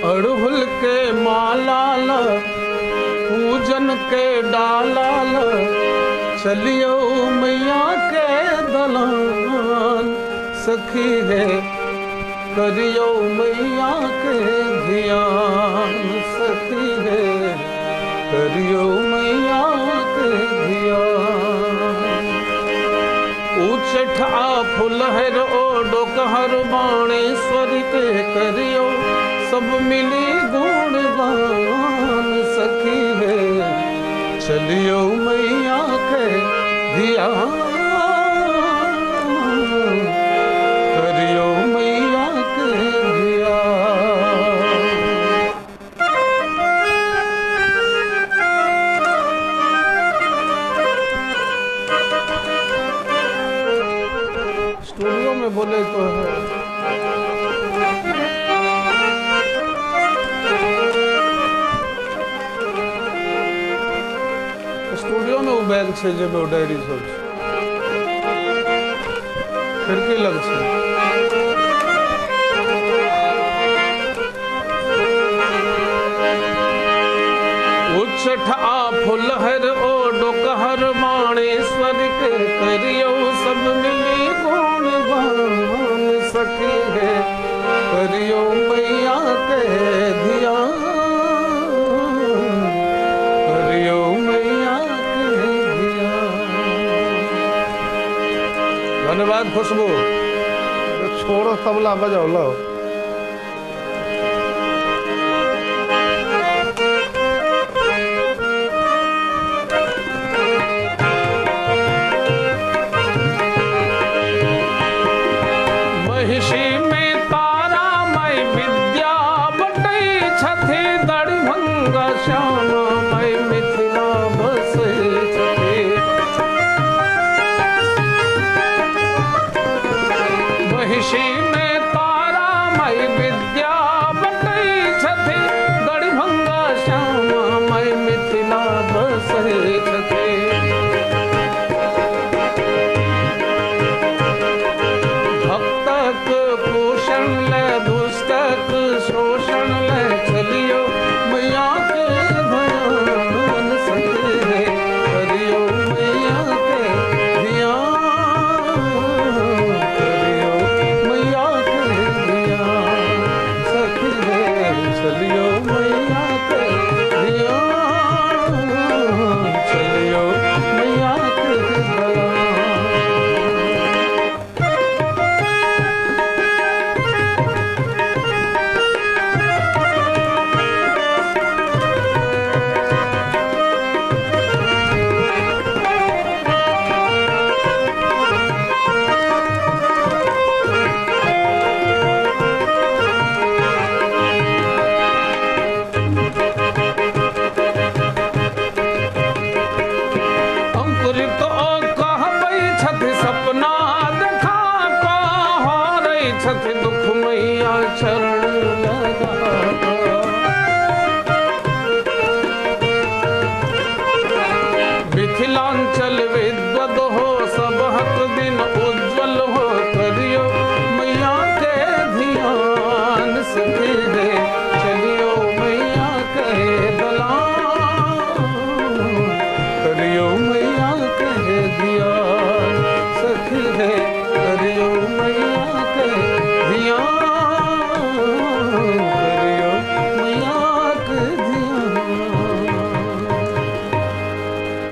अड़हुल के मालाल पूजन के डालाल चलियो मैया के दलान सखी है करियो मैया के ध्यान सखी है करियो मैया के ध्यान। ऊचठा फुलहर ओ डोकहर बाणेश्वर के करियो सब मिली गुणगान सखी है चलियो मैया के ध्यान करियो मैया के ध्यान। स्टूडियो में बोले तो है स्टूडियो में बैग छे जब डायरी सब खिड़की लग छे उछठा फुलहर ओ डोकहर बाणेश्वर के करियो सब मिली गुणगान सखी है करियो मैया के ध्यान करियो मैया के ध्यान। धन्यवाद खुशबू। छोड़ो तबला बजाओ लो। महिषी में तारा मई विद्या बटई छथी दड़भंगा श्याम